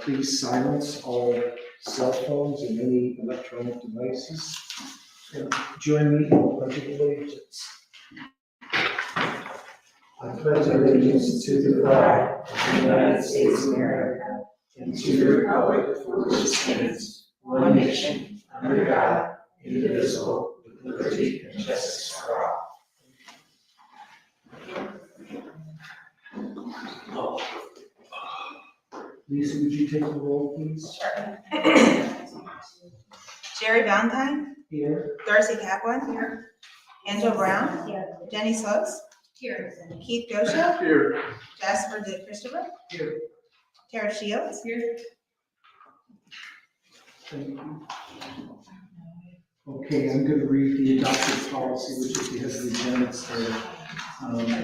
Please silence all cell phones and any electronic devices. And join me in the Pledge of Allegiance. I pledge allegiance to the flag of the United States of America and to the republic for which it stands, one nation, under God, indivisible, with liberty and justice for all. Lisa, would you take the roll, please? Sure. Jerry Valentine. Here. Darcy Kaplan. Here. Angela Brown. Here. Jenny Slopes. Here. Keith Gosha. Here. Jasper De Christopher. Here. Tara Shields. Here. Thank you. Okay, I'm going to read the adopted policy, which is the head of the agenda today.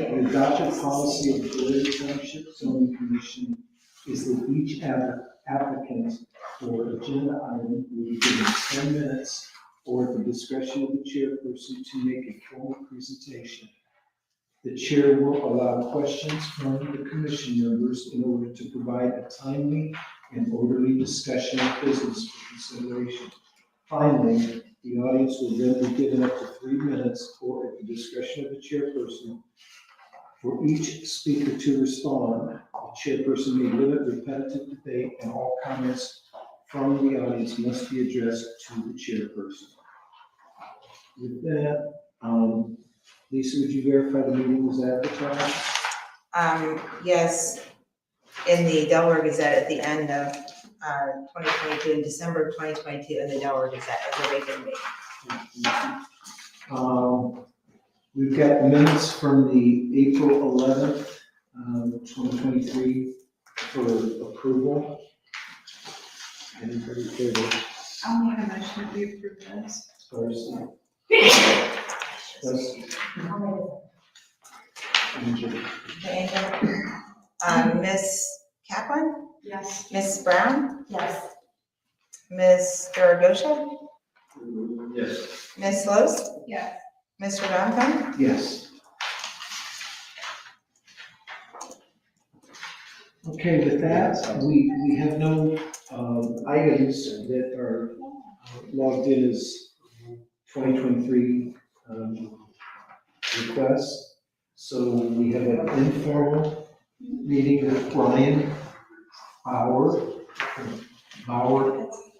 The adopted policy of the Township Township Zoning Commission is that each applicant for agenda item will be given 10 minutes or at the discretion of the chairperson to make a formal presentation. The chair will allow questions from the commission members in order to provide a timely and orderly discussion of business for consideration. Finally, the audience will then be given up to 3 minutes or at the discretion of the chairperson for each speaker to respond. The chairperson may limit repetitive debate, and all comments from the audience must be addressed to the chairperson. With that, Lisa, would you verify the meeting was advertised? Yes, in the Delaware Gazette at the end of 2022, in December of 2022, in the Delaware Gazette as a regular meeting. We've got minutes from the April 11th, 2023 for approval. Anybody care to I'll make a motion that we approve this. first? Okay, Miss Kaplan, Yes. Miss Brown, Yes. Miss Gosha, Yes. Miss Slopes, Yes. Mr. Valentine. Yes. Okay, with that, we have no items that are logged in as 2023 requests. So we have an informal meeting with Brian Bauer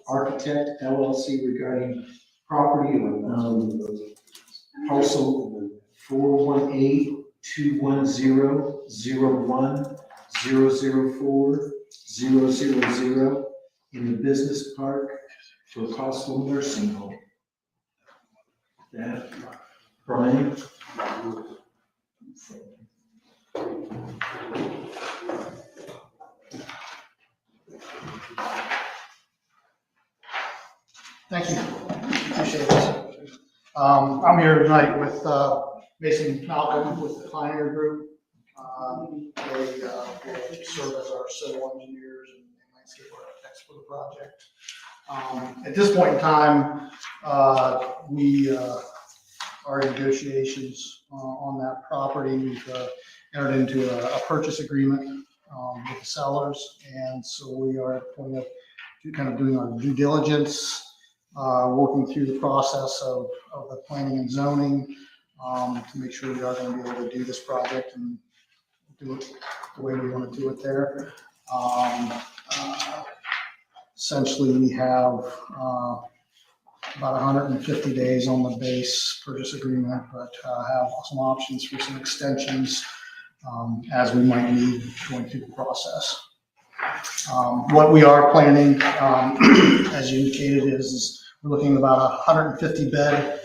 Architect LLC regarding property on parcel 418-210-01-004-000 in the business park for a possible nursing home. That, Brian? Thank you. Appreciate it. I'm here tonight with Mason Malcolm with the Pioneer Group. They will serve as our civil engineers and landscape architects for the project. At this point in time, we are in negotiations on that property. We've entered into a purchase agreement with the sellers, and so we are at the point of kind of doing our due diligence, working through the process of the planning and zoning to make sure we are going to be able to do this project and do it the way we want to do it there. Essentially, we have about 150 days on the base purchase agreement, but have some options for some extensions as we might need going through the process. What we are planning, as you indicated, is we're looking at about a 150 bed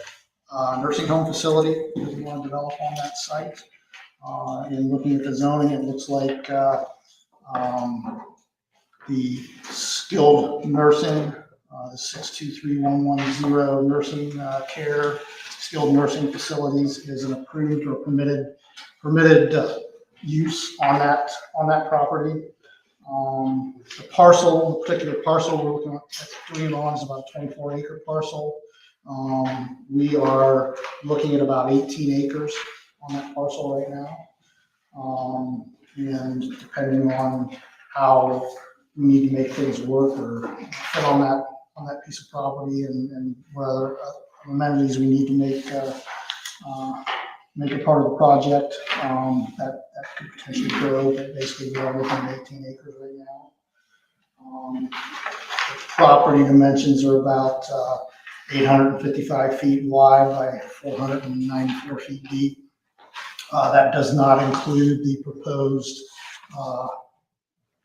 nursing home facility that we want to develop on that site. And looking at the zoning, it looks like the skilled nursing, the 623110 nursing care, skilled nursing facilities is an approved or permitted use on that property. The particular parcel we're looking at doing on is about a 24-acre parcel. We are looking at about 18 acres on that parcel right now. And depending on how we need to make things work or fit on that piece of property, and what other amenities we need to make a part of the project, that could potentially grow, but basically we are within 18 acres right now. The property dimensions are about 855 feet wide by 494 feet deep. That does not include the proposed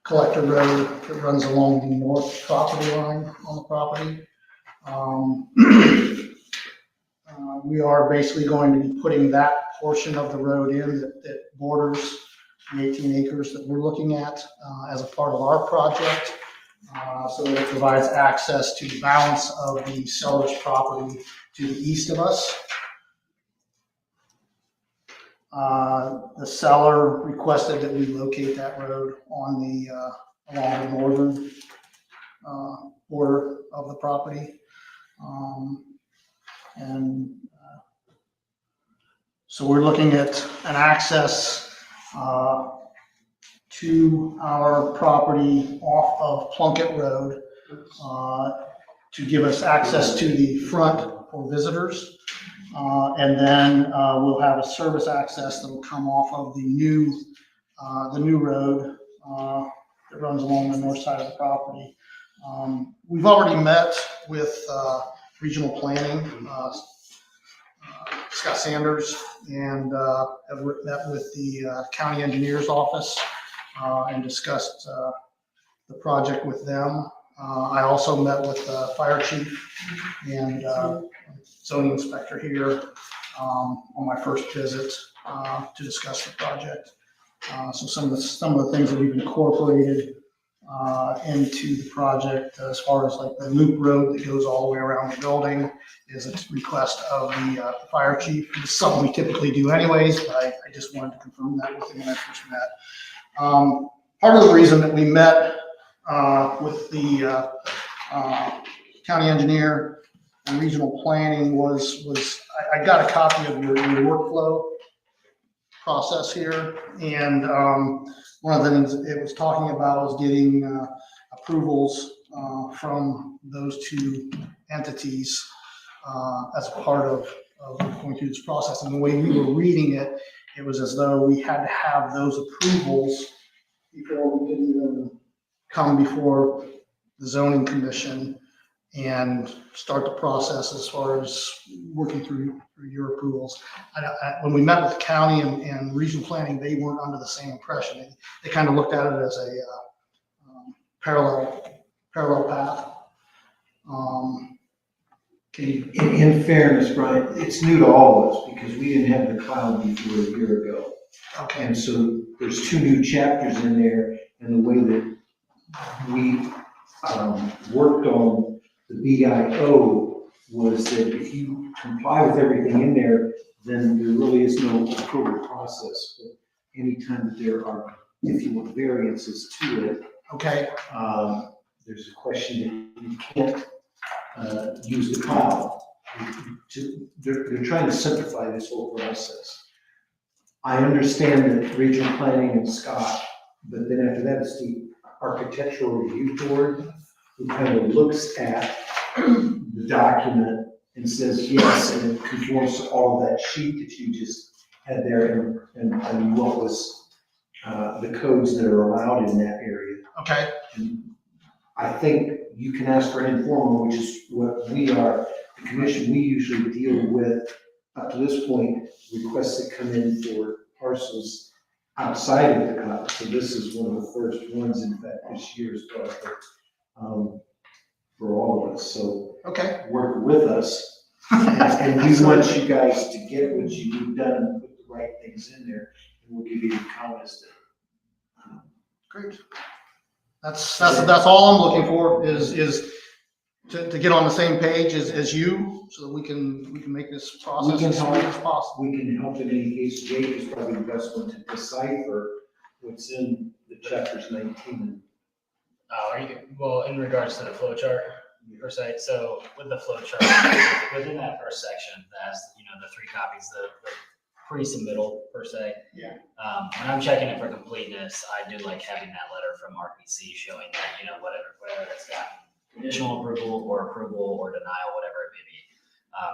collector road that runs along the north property line on the property. We are basically going to be putting that portion of the road in that borders the 18 acres that we're looking at as a part of our project. So it provides access to the balance of the seller's property to the east of us. The seller requested that we locate that road on along the northern border of the property. So we're looking at an access to our property off of Plunkett Road to give us access to the front for visitors. And then we'll have a service access that will come off of the new road that runs along the north side of the property. We've already met with regional planning, Scott Sanders, and have met with the county engineer's office and discussed the project with them. I also met with the fire chief and zoning inspector here on my first visit to discuss the project. So some of the things that we've incorporated into the project, as far as like the loop road that goes all the way around the building, is a request of the fire chief. It's something we typically do anyways, but I just wanted to confirm that with him when I first met. Part of the reason that we met with the county engineer and regional planning was I got a copy of your workflow process here, and one of the things it was talking about was getting approvals from those two entities as a part of going through this process. And the way we were reading it, it was as though we had to have those approvals before we could even come before the zoning commission and start the process as far as working through your approvals. When we met with the county and regional planning, they weren't under the same impression. They kind of looked at it as a parallel path. In fairness, Brian, it's new to all of us because we didn't have the cloud before a year ago. Okay. And so there's two new chapters in there, and the way that we worked on the BIO was that if you comply with everything in there, then there really is no approval process. But anytime that there are, if you want, variances to it, Okay. there's a question that you can't use the cloud. They're trying to simplify this whole process. I understand that regional planning and Scott, but then after that it's the architectural review board who kind of looks at the document and says yes, and it conforms to all of that sheet that you just had there, and what was the codes that are allowed in that area. Okay. And I think you can ask for an informal, which is what we are, the commission, we usually deal with, up to this point, requests that come in for parcels outside of the cloud. So this is one of the first ones, in fact, this year as well, for all of us. So Okay. work with us, and we want you guys to get what you need done and put the right things in there, and we'll give you the comments that. Great. That's all I'm looking for is to get on the same page as you, so that we can make this process as smooth as possible. We can help in any case. Jake is probably the best one to decipher what's in the chapters 19. Well, in regards to the flow chart per se, so with the flow chart, within that first section, that has, the three copies, pre-submittal per se. Yeah. When I'm checking it for completeness, I do like having that letter from RPC showing that, whatever it's got conditional approval or denial, whatever it may be.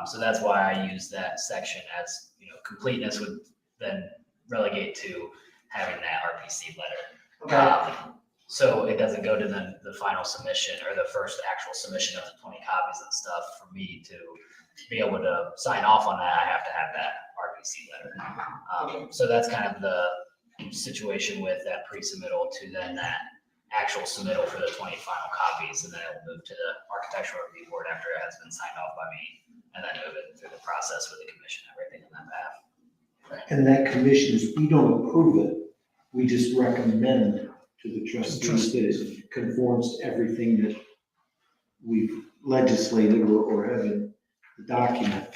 So that's why I use that section as, completeness would then relegate to having that RPC letter. So it doesn't go to the final submission or the first actual submission of the 20 copies and stuff. For me to be able to sign off on that, I have to have that RPC letter. So that's kind of the situation with that pre-submittal to then that actual submittal for the 20 final copies, and then it will move to the architectural review board after it has been signed off by me, and then move it through the process with the commission, everything in that path. And that commission is, we don't approve it, we just recommend to the trustees that it conforms to everything that we've legislated or have in the document.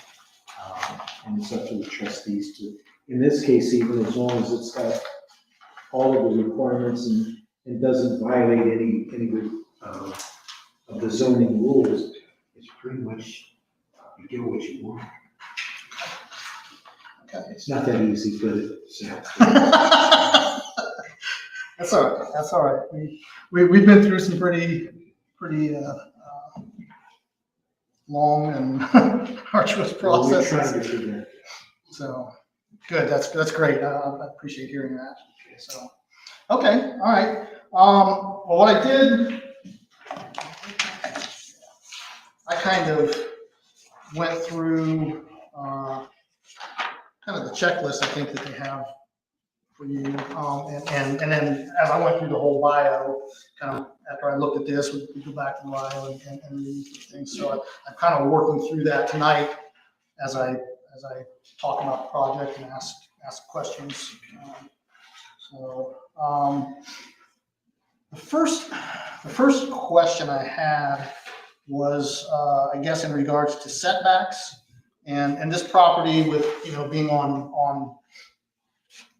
And it's up to the trustees to, in this case, even as long as it's got all of the requirements and doesn't violate any of the zoning rules, it's pretty much, you get what you want. Okay. It's not that easy, but it's, That's all right. That's all right. We've been through some pretty long and arduous well, we're processes. trying to do that. So good. That's great. I appreciate hearing that. So okay. All right. Well, what I did, I kind of went through kind of the checklist I think that they have for you, and then as I went through the whole bio, kind of after I looked at this, we go back to the bio and read things. So I'm kind of working through that tonight as I talk about the project and ask questions. The first question I had was I guess in regards to setbacks and this property with being on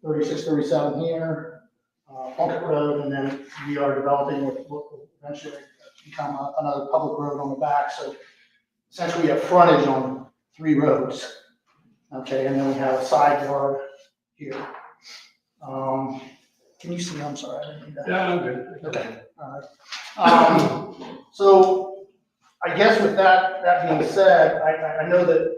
36, 37 here, Plunkett Road, and then we are developing what will eventually become another public road on the back. So essentially we have frontage on 3 roads, okay, and then we have a side yard here. Can you see? I'm sorry, I didn't need that. Yeah, I'm good. Okay, all right. So I guess with that being said, I know that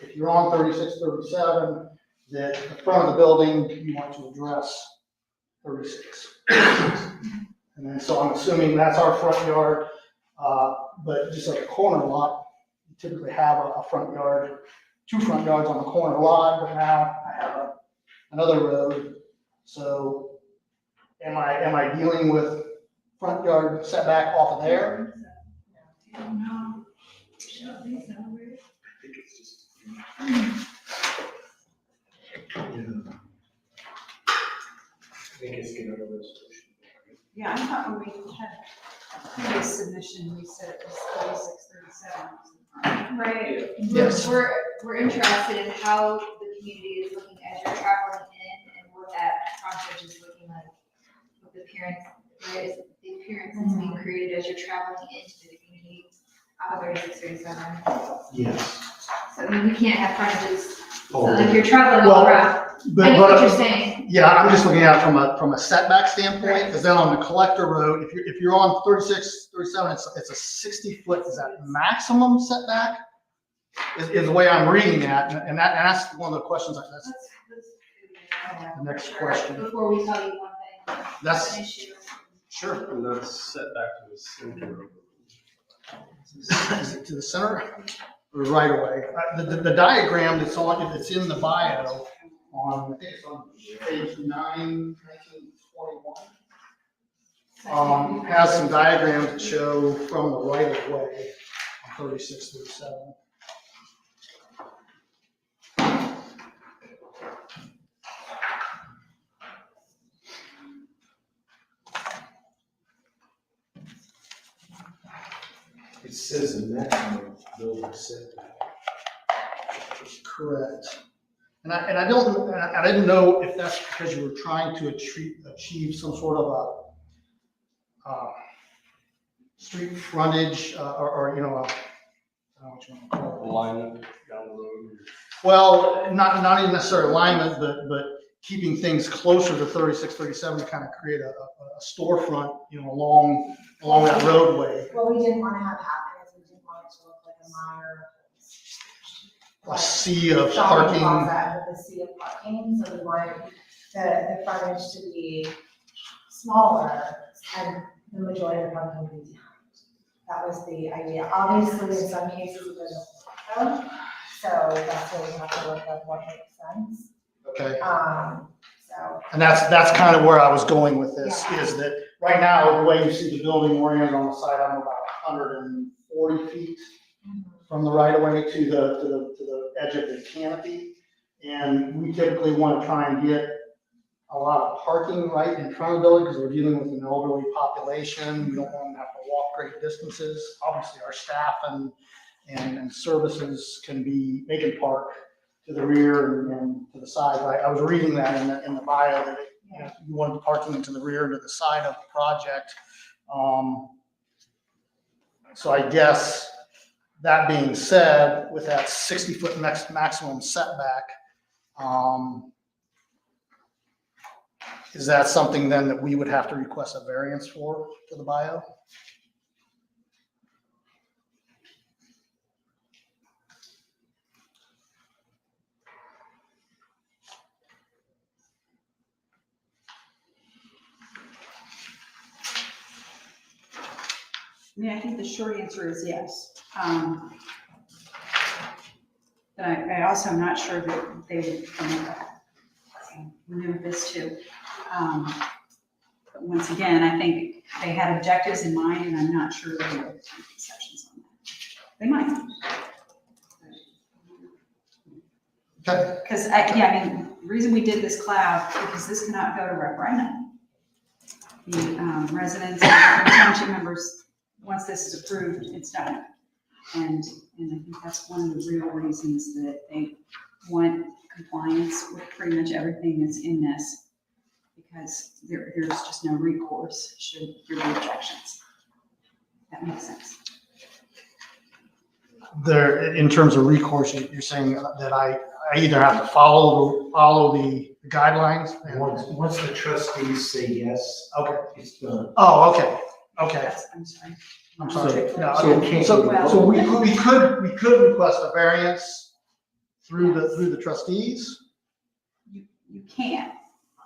if you're on 36, 37, that the front of the building, you want to address 36. And then, so I'm assuming that's our front yard, but just like a corner lot, you typically have a front yard, 2 front yards on the corner lot, but now I have another road. So am I dealing with front yard setback off of there? No. I think it's just. I think it's getting a resolution. Yeah, I thought when we had previous submission, we said it was 36, 37. Right. Yes. We're interested in how the community is looking as you're traveling in and what that frontage is looking like. What the appearance, right, is the appearance that's being created as you're traveling into the community out of 36, 37. Yes. So I mean, we can't have frontages, so Oh, like you're traveling all around. I know what you're saying. Yeah, I'm just looking at it from a setback standpoint, because then on the collector road, if you're on 36, 37, it's a 60-foot, is that maximum setback? Is the way I'm reading that, and that's one of the questions, that's the next question. Before we tell you one thing, That's, an issue. sure. And that's set back to the center. Is it to the center or right away? The diagram that's on, it's in the bio on, I think it's on page 9, 1921. Has some diagrams that show from the right of way on 36, 37. It says a maximum building setback. Correct. And I didn't know if that's because you were trying to achieve some sort of a street frontage or I don't know what you want to call it. Alignment down the road. Well, not even necessarily alignment, but keeping things closer to 36, 37 to kind of create a storefront, along that roadway. What we didn't want to have happen is we didn't want it to look like a Meyer. A sea of Shopping parking. plaza with a sea of parking, so we wanted the frontage to be smaller and the majority of the parking would be behind. That was the idea. Obviously, in some cases, it doesn't work out, so that's where we have to look at what makes sense. Okay. So. And that's kind of where I was going with this, Yeah. is that right now, the way you see the building oriented on the side, I'm about 140 feet from the right of way to the edge of the canopy. And we typically want to try and get a lot of parking right in front of the building because we're dealing with an elderly population. We don't want them to have to walk great distances. Obviously, our staff and services they can park to the rear and to the side. I was reading that in the bio that you wanted the parking to the rear and to the side of the project. So I guess that being said, with that 60-foot maximum setback, is that something then that we would have to request a variance for the bio? I think the short answer is yes. But I also am not sure that they would remove this too. But once again, I think they had objectives in mind, and I'm not sure they would take exceptions on that. They might. Okay. Because the reason we did this cloud, because this cannot go to referendum. The residents and township members, once this is approved, it's done. And I think that's one of the real reasons that they want compliance with pretty much everything that's in this, because there's just no recourse should there be objections. That makes sense. There, in terms of recourse, you're saying that I either have to follow the guidelines. Once the trustees say yes, Okay. it's done. Oh, okay. I'm sorry. I'm sorry. No, So okay. it can't So, go- so we could request a variance through the trustees. You can.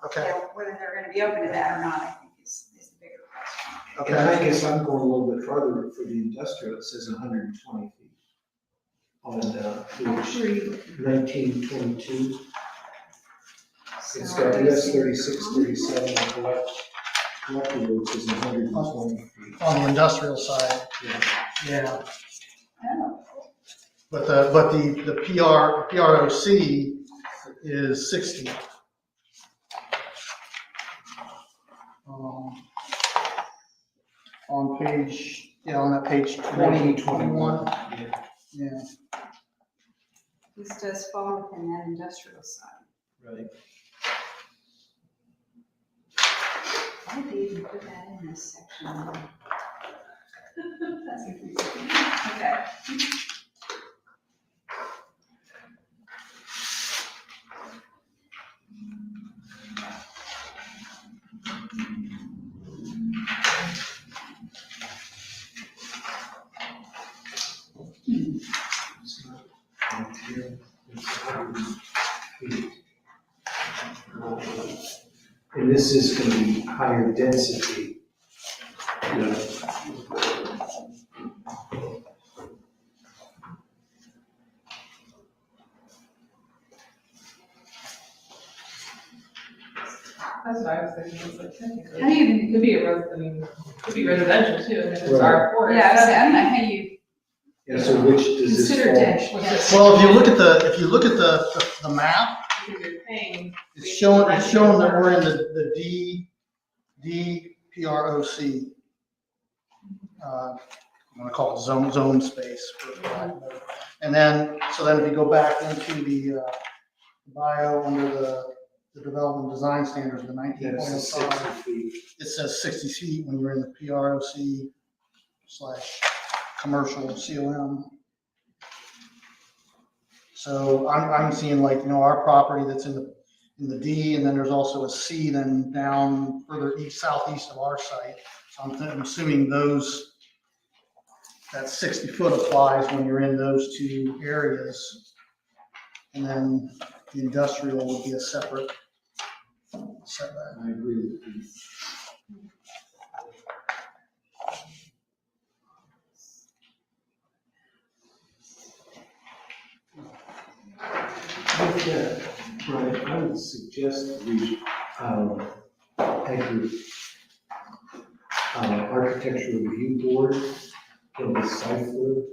Okay. Now, whether they're going to be open to that or not, I think is the bigger question. And I Okay. guess I'm going a little bit further for the industrial, it says 120 feet. On page 1922, it's got US 36, 37, collector road says 120 feet. On the industrial side. Yeah. Yeah. Oh, But the PROC is 60. On page, on that page 20, 21. Yeah. this does fall within that industrial side. Right. Why did they even put that in this section? That's confusing. Okay. It's not up here, it's 100 feet. And this is going to be higher density. Yeah. That's what I was thinking, it's like technically. How do you even, Could be could be residential too, and if it's Right. R4. yeah, I don't know how you Yeah, so which does this consider fall? dense. Well, if you look at the map, Because you're paying. it's showing that we're in the DPROC. I'm gonna call it zone space. And then, so then if you go back into the bio under the development design standards, the Yeah, it says 60 19.05, feet. it says 60 feet when you're in the PROC / commercial COM. So I'm seeing like, our property that's in the D, and then there's also a C then down further east, southeast of our site. So I'm assuming that 60 foot applies when you're in those two areas. And then the industrial would be a separate setback. I agree with you. With that, Brian, I would suggest we, have your, architectural review board can decipher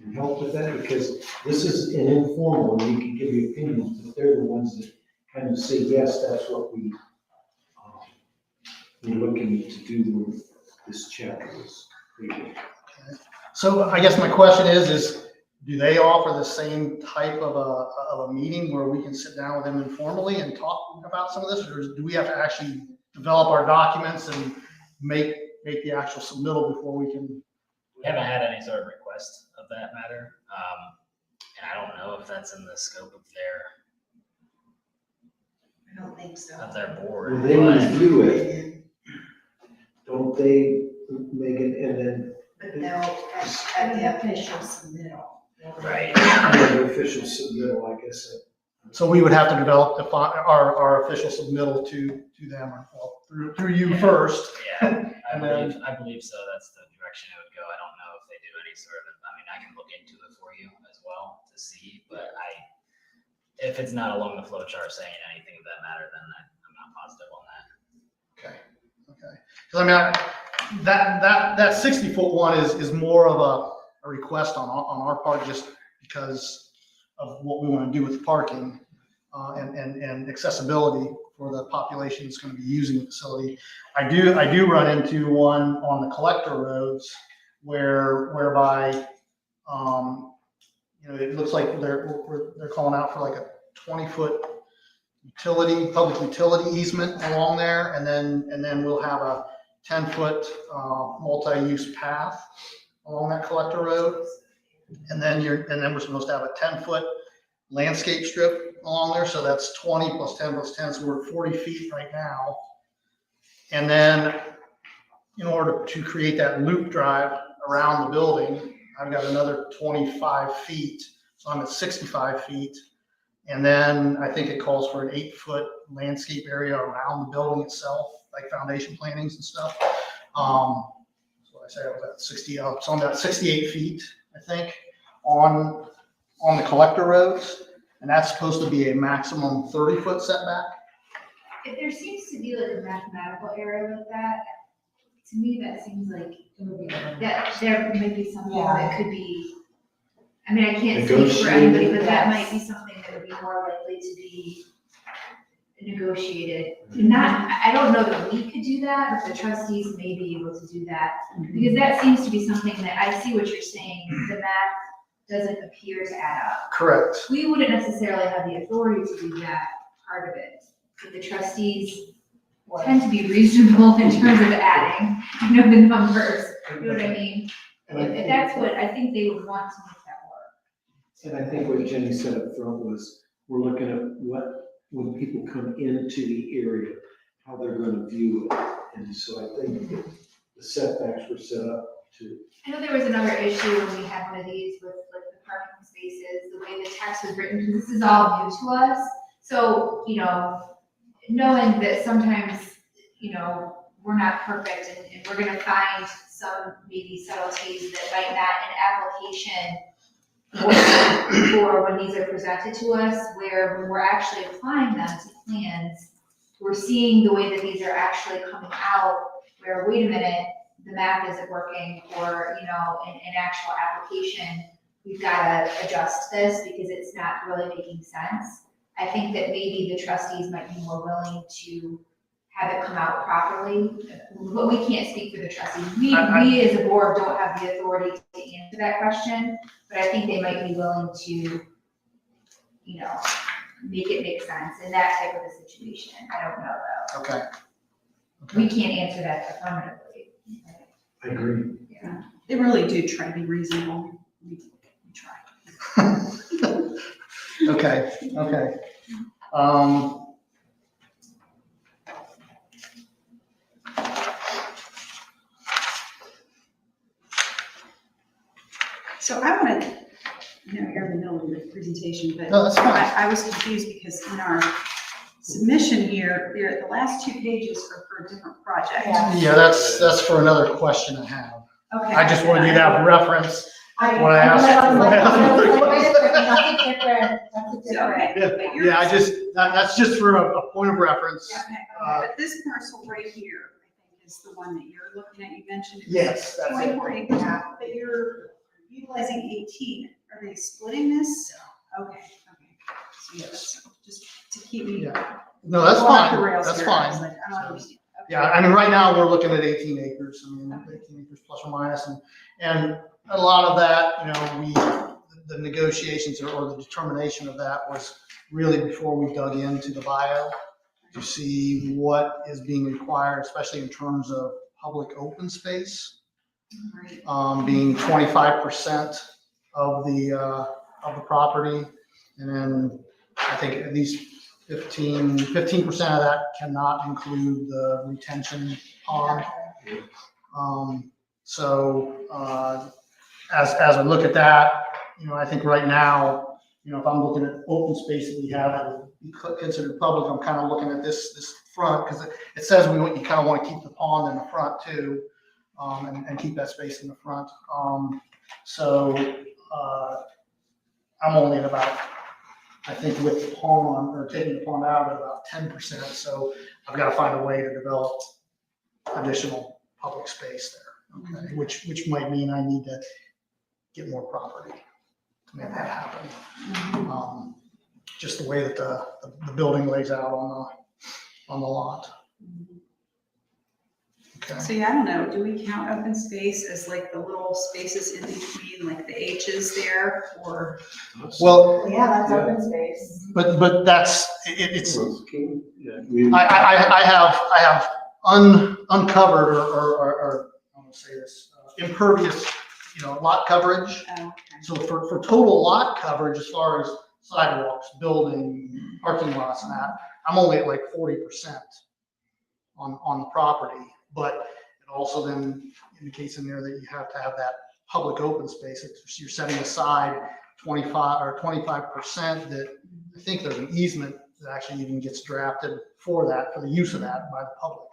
and help with that, because this is an informal, and you can give your opinions, but they're the ones that kind of say, yes, that's what we're looking to do with this chapter. So I guess my question is do they offer the same type of a meeting where we can sit down with them informally and talk about some of this? Or do we have to actually develop our documents and make the actual submittal before we can? We haven't had any sort of request of that matter. And I don't know if that's in the scope of I don't think so. their board. Well, they but- review it, don't they, Megan, and then But no, at the official submittal. Right. the official submittal, I guess. So we would have to develop our official submittal to them, well, through you first. Yeah, And I believe so. That's the direction it would go. I don't know if they do any sort of, I can look into it for you as well to see, but if it's not along the flow chart saying anything of that matter, then I'm not positive on that. Okay. Because that 60-foot one is more of a request on our part, just because of what we want to do with parking and accessibility for the population that's going to be using the facility. I do run into one on the collector roads whereby it looks like they're calling out for like a 20-foot public utility easement along there, and then we'll have a 10-foot multi-use path along that collector road. And then we're supposed to have a 10-foot landscape strip along there. So that's 20 plus 10 plus 10. So we're at 40 feet right now. And then in order to create that loop drive around the building, I've got another 25 feet. So I'm at 65 feet. And then I think it calls for an 8-foot landscape area around the building itself, like foundation plantings and stuff. So I say I was at 60 up. So I'm at 68 feet, I think, on the collector roads. And that's supposed to be a maximum 30-foot setback. If there seems to be like a mathematical error with that, to me, that seems like that there might be something that could be, I mean, I can't speak for anybody, but that might be something that would be more likely to be negotiated. I don't know that we could do that, but the trustees may be able to do that. Because that seems to be something that, I see what you're saying, the math doesn't appear to add up. Correct. We wouldn't necessarily have the authority to do that part of it, but the trustees tend to be reasonable in terms of adding, the numbers, you know what I mean? If that's what, I think they would want to make that work. And I think what Jenny said up front was, we're looking at when people come into the area, how they're gonna view it. And so I think the setbacks were set up to. I know there was another issue when we had one of these with like the parking spaces, the way the text was written, because this is all new to us. So, knowing that sometimes, we're not perfect and we're gonna find some maybe subtleties that might not in application for when these are presented to us, where when we're actually applying them to plans, we're seeing the way that these are actually coming out, where, wait a minute, the math isn't working, or, in actual application, we've gotta adjust this because it's not really making sense. I think that maybe the trustees might be more willing to have it come out properly, but we can't speak for the trustees. We as a board don't have the authority to answer that question, but I think they might be willing to, make it make sense in that type of a situation. I don't know though. Okay. We can't answer that affirmatively. I agree. Yeah. They really do try to be reasonable. We try. Okay, okay. So I want to, you're in the middle of your presentation, but No, that's fine. I was confused because in our submission here, the last 2 pages are for a different project. Yeah. Yeah, that's for another question I have. Okay. I just wanted you to have reference. I What I asked- I'm like, what I asked I was for. like, wait a second, that's a different, that's a different. Okay, but you're. Yeah, that's just for a point of reference. Yeah, okay, but this parcel right here, I think, is the one that you're looking at, you mentioned. it's Yes, that's it. 24 acres, but you're utilizing 18. Are they splitting this? Okay, okay. So yeah, that's just to keep me. Yeah. No, that's going off the fine, rails that's here. I was fine. like, I don't understand. Okay. Yeah, I mean, right now, we're looking at 18 acres, 18 acres plus or minus, and a lot of that, the negotiations or the determination of that was really before we dug into the bio to see what is being required, especially in terms of public open space, Right. being 25% of the property, and then I think at least 15% of that cannot include the retention pond. As I look at that, I think right now, if I'm looking at open space that we have that would be considered public, I'm kind of looking at this front, because it says you kind of want to keep the pond in the front too, and keep that space in the front. I'm only at about, I think with the pond, or taking the pond out at about 10%, so I've got to find a way to develop additional public space there, okay? Which might mean I need to get more property to make that happen. Just the way that the building lays out on the lot. Okay. So yeah, I don't know, do we count open space as like the little spaces in between, like the H's there, or? Well, Yeah, that's open space. but that's, it's, Yeah, I mean, I have uncovered or I want to say this, impervious, lot coverage. Oh, okay. So for total lot coverage, as far as sidewalks, building, parking lots and that, I'm only at like 40% on the property. But it also then indicates in there that you have to have that public open space. You're setting aside 25% that I think there's an easement that actually even gets drafted for the use of that by the public.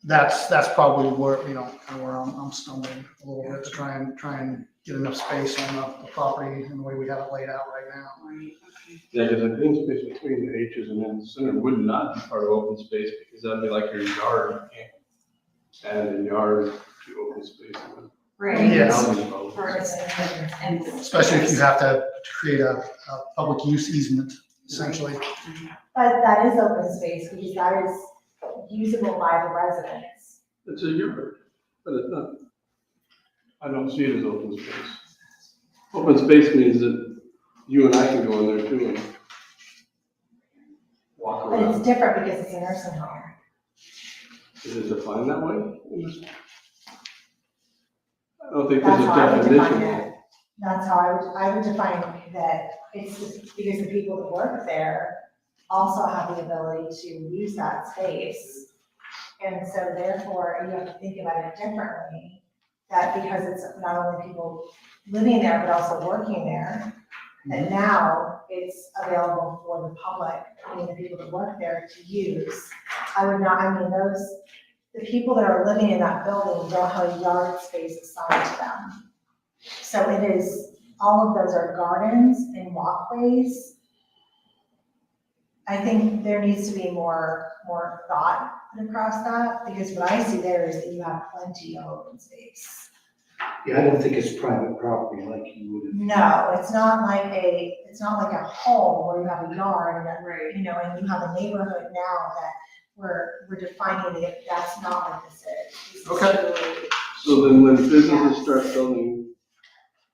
That's probably where, kind of where I'm stumbling a little bit to try and get enough space on the property and the way we have it laid out right now. Right, okay. yeah, because the green space between the H's and then the center would not be part of open space, because that'd be like your yard. You can't add a yard to open space. Right. Yes. Housing development. For its- and- Especially if you have to create a public use easement, essentially. But that is open space because that is usable by the residents. It's a yard, but it's not, I don't see it as open space. Open space means that you and I can go in there too and walk But it's around. different because it's a nursing home. Is it defined that way? I don't think there's That's a how I would define definition. it. That's how I would define that it's just because the people that work there also have the ability to use that space. And so therefore, you have to think about it differently, that because it's not only people living there, but also working there, that now it's available for the public, the people that work there to use. The people that are living in that building don't have a yard space assigned to them. So it is, all of those are gardens and walkways. I think there needs to be more thought put across that, because what I see there is that you have plenty of open space. Yeah, I don't think it's private property like you would. No, it's not like a home where you have a yard and, Right. and you have a neighborhood now that we're defining it, that's not what this is. This is Okay. really- So then when businesses start building,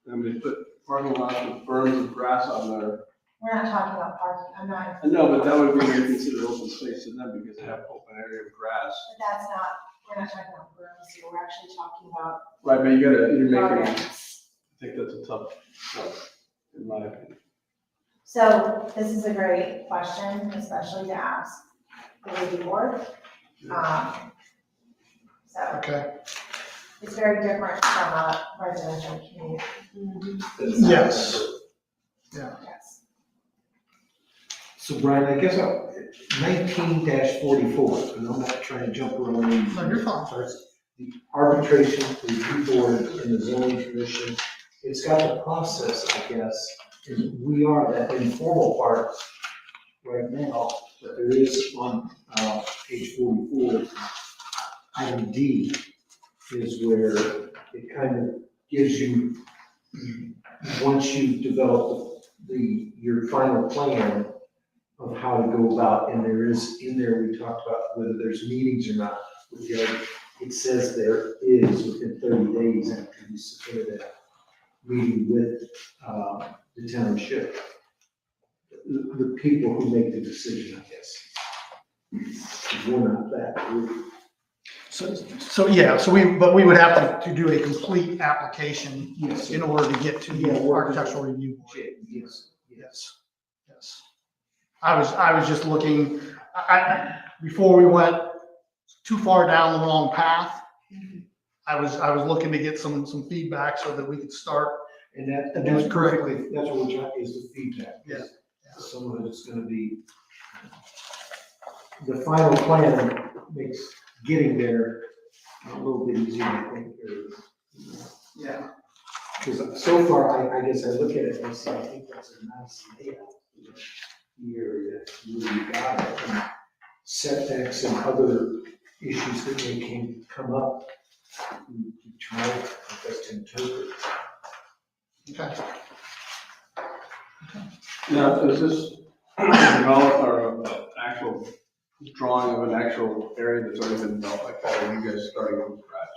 and they put parking lots with berms of grass on there, We're not talking about parking, I'm not, I know, but that would be considered open space to them because they have open area of grass. but that's not, we're not talking about rooms here, we're actually talking about Right, but you're making, I gardens. think that's a tough, in my opinion. So this is a great question, especially to ask the review board. So Okay. it's very different from a residential community. Yes. Yeah. Yes. So Brian, I guess 19-44, and I'm not trying to jump around. No, you're fine. The arbitration, the review board, and the zoning commission, it's got the process, I guess, and we are that informal part right now, but there is on page 44, item D is where it kind of gives you, once you develop your final plan of how to go about, and there is, in there, we talked about whether there's meetings or not with the other. It says there is within 30 days after you submitted that meeting with the township, the people who make the decision, I guess. We're not that group. So we would have to do a complete application Yes. in order to get to Yeah, the we're- architectural review board. Yes. Yes. I was just looking, before we went too far down the wrong path, I was looking to get some feedback so that we could start. And that's Do it correctly. perfectly, that's what we're trying, is the feedback. Yeah. Some of it's gonna be, the final plan makes getting there a little bit easier, I think, Yeah. because so far, I guess I look at it and say, I think that's a nice layout here, that really got it. And setbacks and other issues that may come up, we try our best to interpret. Okay. Now, is this develop or actual drawing of an actual area that's already been developed like that, or are you guys starting from scratch?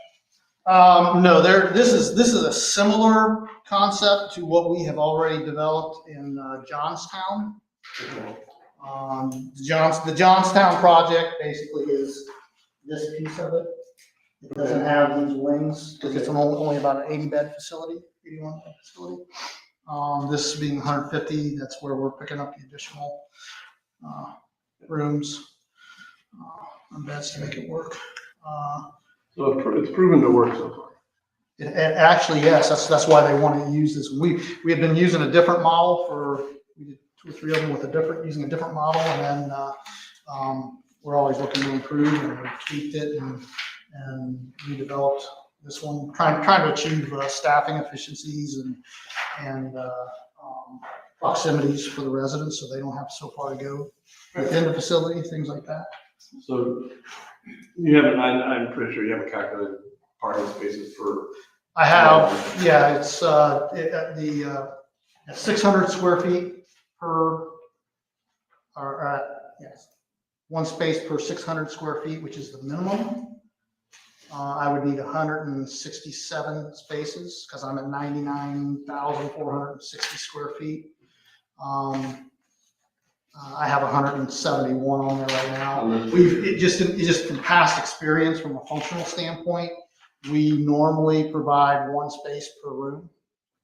No, this is a similar concept to what we have already developed in Johnstown. The Johnstown project basically is this piece of it. It doesn't have these wings because it's only about an 80-bed facility, 81-bed facility. This being 150, that's where we're picking up the additional rooms and beds to make it work. So it's proven to work so far. And actually, yes, that's why they want to use this. We have been using a different model we did 2 or 3 of them using a different model, and then we're always looking to improve, and we tweaked it and redeveloped this one, trying to achieve staffing efficiencies and proximities for the residents, so they don't have so far to go within the facility, things like that. So you haven't, I'm pretty sure you haven't calculated parking spaces for. I have, yeah, it's the 600 square feet per, or yes, one space per 600 square feet, which is the minimum. I would need 167 spaces because I'm at 99,460 square feet. I have 171 on there right now. It just from past experience, from a functional standpoint, we normally provide 1 space per room.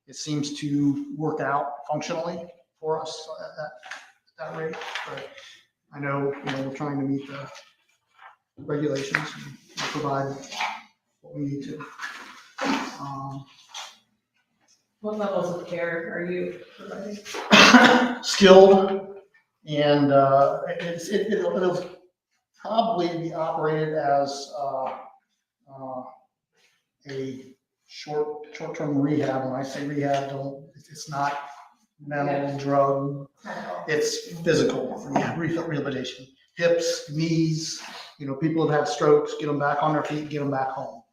It seems to work out functionally for us at that rate. But I know, we're trying to meet the regulations and provide what we need to. What levels of care are you providing? Skilled, and it'll probably be operated as a short-term rehab. When I say rehab, it's not mental, drug, it's physical rehabilitation. Hips, knees, people that have strokes, get them back on their feet, get them back home.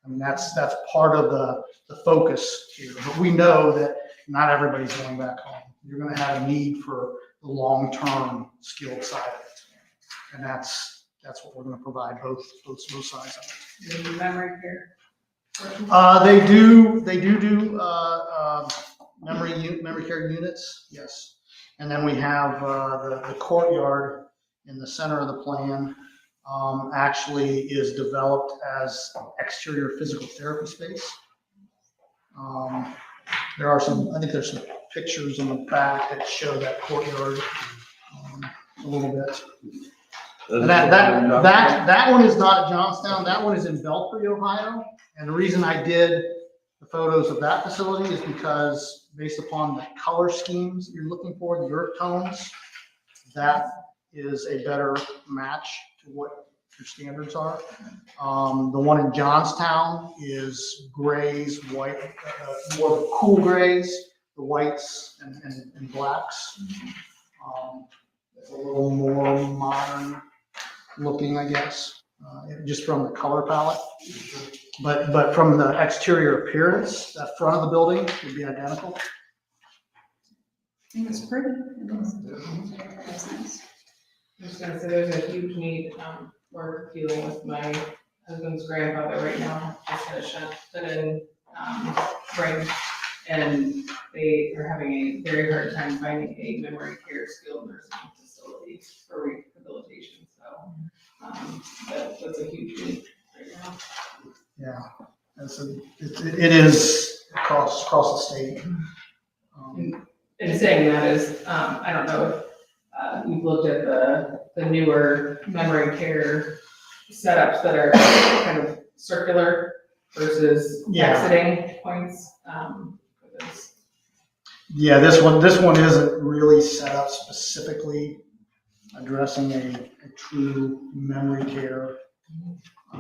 I mean, that's part of the focus here. But we know that not everybody's going back home. You're going to have a need for the long-term skilled side of it, and that's what we're going to provide, both sides of it. The memory care? They do memory care units, yes. And then we have the courtyard in the center of the plan. actually is developed as exterior physical therapy space. There are some, I think there's some pictures on the back that show that courtyard a little bit. And that one is not at Johnstown, that one is in Belpre, Ohio. And the reason I did the photos of that facility is because based upon the color schemes you're looking for, the earth tones, that is a better match to what your standards are. The one in Johnstown is grays, white, more cool grays, the whites and blacks. It's a little more modern looking, I guess, just from the color palette. But from the exterior appearance, that front of the building would be identical. I think it's pretty. It is. That's nice. I'm just gonna say there's a huge need, we're dealing with my husband's grandfather right now, just had a shut in, brain. And they are having a very hard time finding a memory care skilled nursing facility for rehabilitation, so, that's a huge need right now. Yeah, it is across the state. And saying that is, I don't know if you've looked at the newer memory care setups that are kind of circular versus exiting points. Yeah, this one isn't really set up specifically addressing a true memory care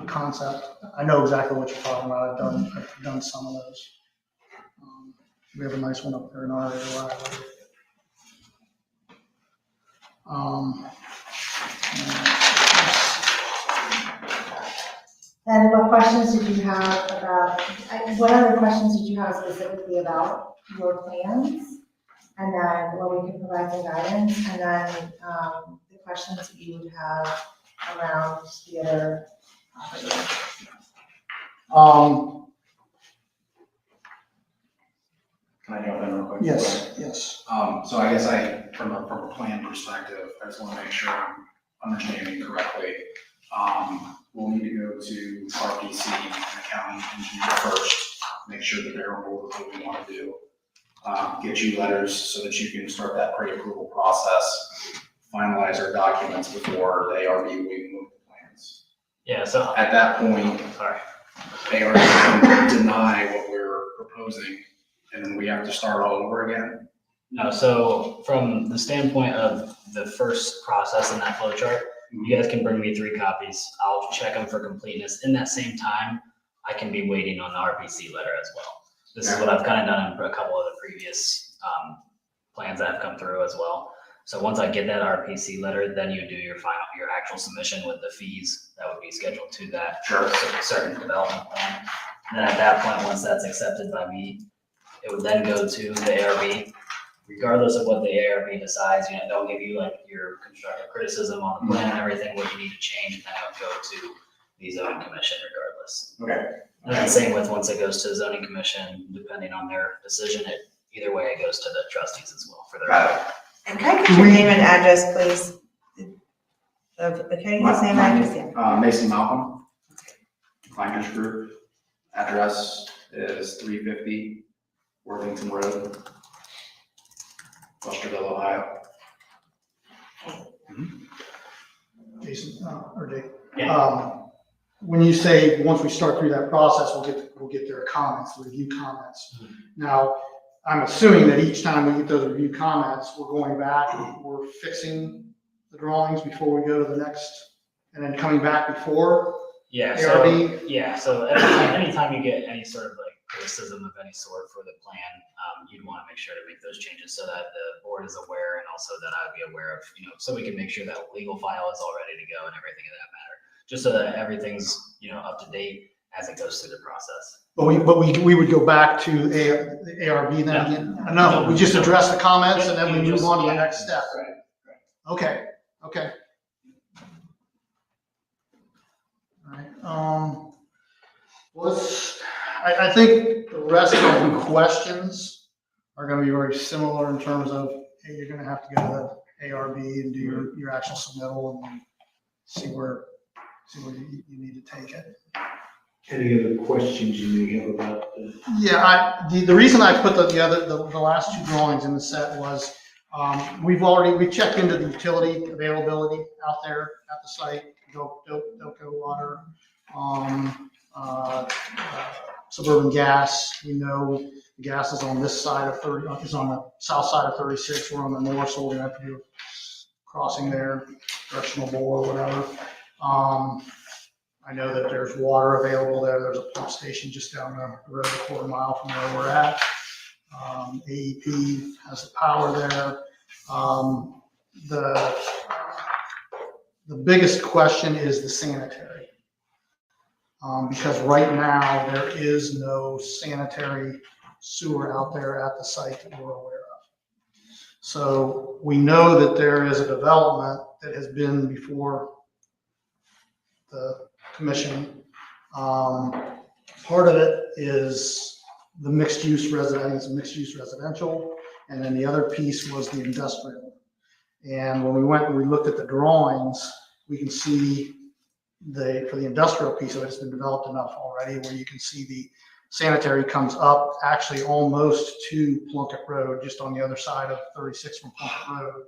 concept. I know exactly what you're talking about. I've done some of those. We have a nice one up there in our area. And what questions did you have about, what other questions did you have specifically about your plans? And then where we can provide some guidance, and then the questions that you would have around the other properties. Can I jump in real quick? Yes. So I guess from a plan perspective, I just want to make sure I'm understanding correctly. We'll need to go to RPC and the county engineer first, make sure that they're on board with what we want to do. Get you letters so that you can start that pre-approval process, finalize our documents before the ARB will move the plans. Yeah, so, At that point, sorry. ARB can deny what we're proposing, and then we have to start all over again. No, so from the standpoint of the first process in that flow chart, you guys can bring me 3 copies. I'll check them for completeness. In that same time, I can be waiting on the RPC letter as well. This is what I've kind of done in a couple of the previous plans that have come through as well. So once I get that RPC letter, then you do your actual submission with the fees that would be scheduled to that certain development plan. And then at that point, once that's accepted by me, it would then go to the ARB. Regardless of what the ARB decides, they'll give you like your constructive criticism on the plan and everything, what you need to change, and then it would go to the zoning commission regardless. Okay. And then same with once it goes to the zoning commission, depending on their decision, either way it goes to the trustees as well for their. Got it. And can I get your name and address, please? Can I get his name and address? Yeah. Mason Malcolm, Finders Group. Address is 350 Worthington Road, Westerville, Ohio. Jason, or Dave. Yeah. When you say, once we start through that process, we'll get their comments, review comments. Now, I'm assuming that each time we get those review comments, we're going back and we're fixing the drawings before we go to the next, and then coming back before Yeah, ARB. so anytime you get any sort of like criticism of any sort for the plan, you'd want to make sure to make those changes so that the board is aware, and also that I would be aware of, so we can make sure that legal file is all ready to go and everything of that matter, just so that everything's, up to date as it goes through the process. But we would go back to the ARB then again? No, we just address the comments and then we move on to the next step. Okay. All right. I think the rest of the questions are going to be very similar in terms of, hey, you're going to have to go to the ARB and do your actual submittal and see where see where you need to take it. Any other questions you may have about the? Yeah, the reason I put the last two drawings in the set was, we checked into the utility availability out there at the site, Delco Water, Suburban Gas. We know the gas is on this side of is on the south side of 36. We're on the north, so we're gonna have to do a crossing there, directional bore or whatever. I know that there's water available there. There's a pump station just down the road, a quarter mile from where we're at. AEP has the power there. The biggest question is the sanitary. Because right now there is no sanitary sewer out there at the site that we're aware of. So we know that there is a development that has been before the commission. Part of it is the mixed use residential, and then the other piece was the industrial. And when we went and we looked at the drawings, we can see for the industrial piece of it, it's been developed enough already where you can see the sanitary comes up actually almost to Plunkett Road, just on the other side of 36 from Plunkett Road.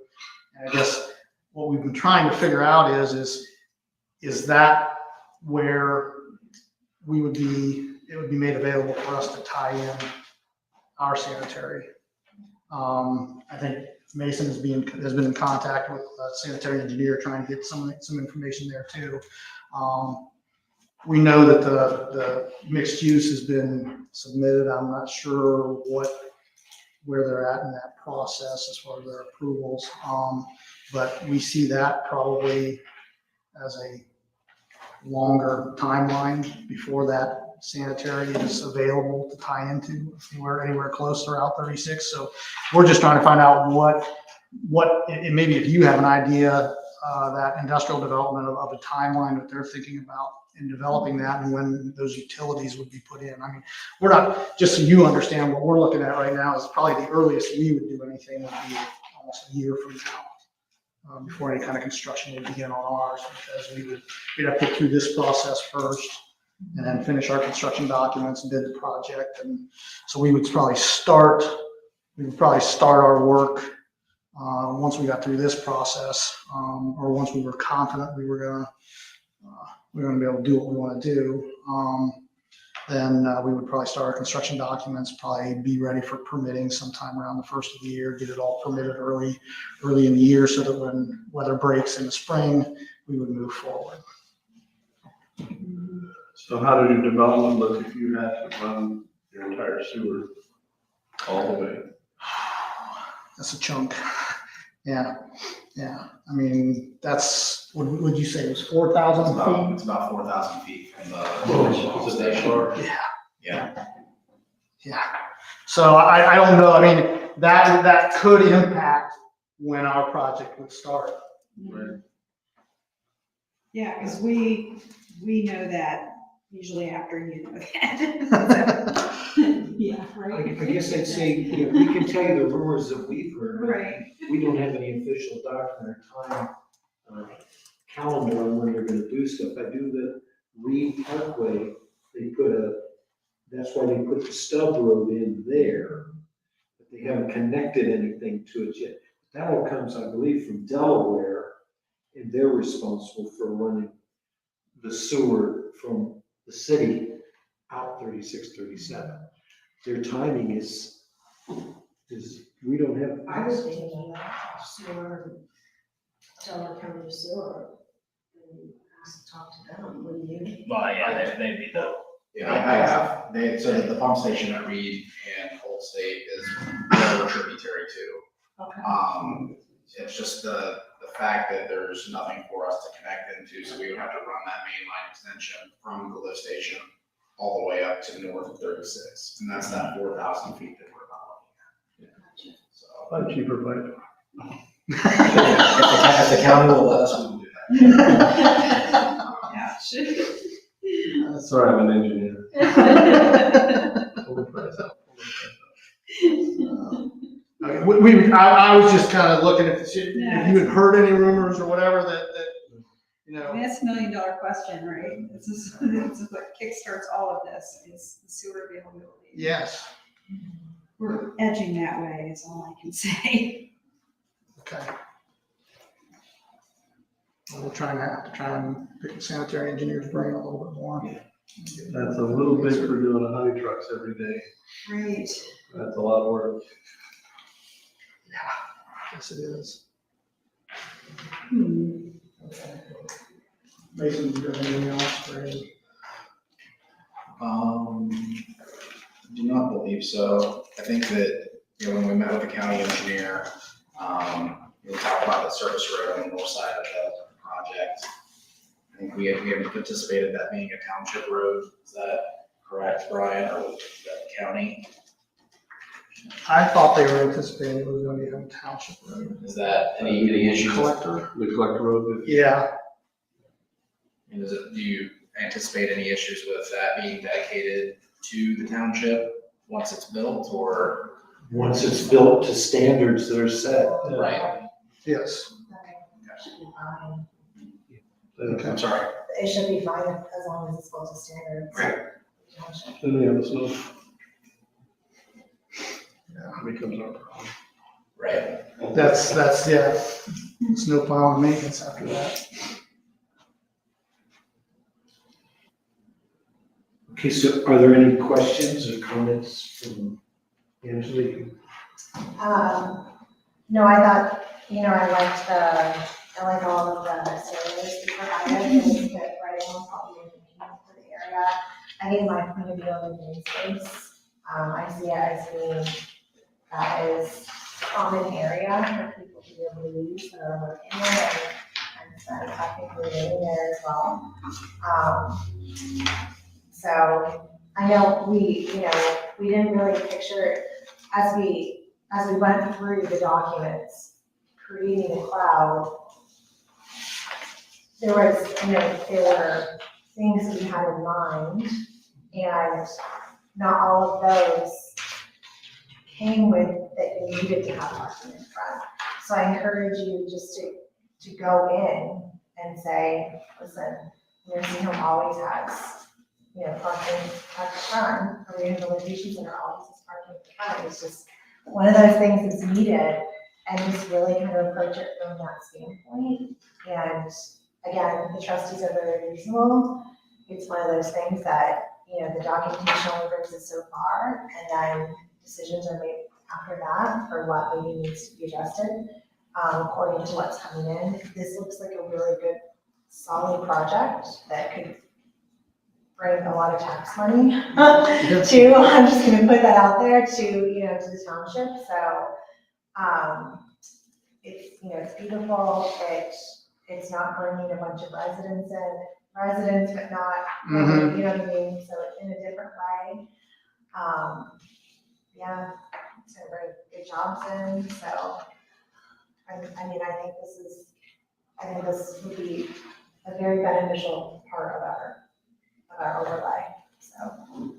And I guess what we've been trying to figure out is that where it would be made available for us to tie in our sanitary. I think Mason has been in contact with a sanitary engineer trying to get some information there too. We know that the mixed use has been submitted. I'm not sure where they're at in that process as far as their approvals. But we see that probably as a longer timeline before that sanitary is available to tie into anywhere close to Route 36. So we're just trying to find out and maybe if you have an idea, that industrial development of a timeline that they're thinking about in developing that and when those utilities would be put in. I mean, we're not, just so you understand, what we're looking at right now is probably the earliest we would do anything would be almost a year from now, before any kind of construction would begin on ours, because we'd have to get through this process first and then finish our construction documents and bid the project. And so we would probably start our work once we got through this process, or once we were confident we were gonna be able to do what we want to do. Then we would probably start our construction documents, probably be ready for permitting sometime around the first of the year, get it all permitted early in the year, so that when weather breaks in the spring, we would move forward. So how did your development look if you had to run your entire sewer all the way? That's a chunk. Yeah. I mean, that's, what would you say, it was 4,000 feet? It's about 4,000 feet from the station. Yeah. So I don't know. I mean, that could impact when our project would start. Right. Yeah, because we know that usually after you know that. Yeah, right. I guess I'd say, we can tell you the rumors that we've heard. Right. We don't have any official document or time calendar on when they're gonna do stuff. I do the Reed Parkway, that's why they put the stub road in there, but they haven't connected anything to it yet. That all comes, I believe, from Delaware, and they're responsible for running the sewer from the city out 36, 37. Their timing is we don't have. I was thinking that sewer, Delaware County Sewer, and ask to talk to them, wouldn't you? Well, yeah, they'd be the. Yeah, I have. So the pump station at Reed and Old State is another tributary too. Okay. It's just the fact that there's nothing for us to connect into, so we would have to run that main line extension from the lift station all the way up to north of 36, and that's that 4,000 feet that we're not looking at. So Buy cheaper pipe. if the county will let us, we will do that. Yeah. Sorry, I'm an engineer. Pull the price up. Okay, I was just kind of looking at if you had heard any rumors or whatever that you I know, mean, that's $1 million question, right? This is what kickstarts all of this, is the sewer availability. yes, We're edging that way, is all I can say. okay. We'll try and pick the sanitary engineer's brain a little bit more. That's a little bit for doing 100 trucks every day. Right. That's a lot of work. Yes, it is. Hmm. Mason, do you have anything else for him? Do not believe so. I think that, when we met with the county engineer, we talked about the surface road on the north side of the project. I think we had anticipated that being a township road. Is that correct, Brian, or was that the county? I thought they were anticipating it was gonna be a township road. Is that any issue? Collector? The collector road. Yeah, And do you anticipate any issues with that being dedicated to the township once it's built, or? Once it's built to standards that are set. Right, yes. It should be fine. Okay. I'm sorry. It should be fine as long as it's built to standards. Right. Then we have the snow. Yeah. Becomes our problem. Right. That's, yeah, it's no plowing maintenance after that. Okay, so are there any questions or comments from Angela? No, I thought, I like all of the scenarios you provided, and it's good writing on what you're thinking for the area. I think my point of view on the green space, I see it as being, that is common area for people to be able to use that are working there, and so technically living there as well. So I know we didn't really picture, as we went through the documents, creating a cloud, there were things that we had in mind, and not all of those came with that you needed to have parking in front. So I encourage you just to go in and say, listen, nursing home always has, parking at the front, or rehabilitation center always has parking at the front. It's just one of those things that's needed, and just really kind of approach it from that standpoint. And again, the trustees are very reasonable. It's one of those things that, the documentation only brings us so far, and then decisions are made after that for what maybe needs to be adjusted, according to what's coming in. This looks like a really good, solid project that could bring a lot of tax money to, I'm just gonna put that out there, to the township. So, it's beautiful. It's not bringing a bunch of residents, but not, you know what I mean? So it's in a different way. Yeah, it's gonna bring good jobs in, so, I think this would be a very beneficial part of our overlay, so.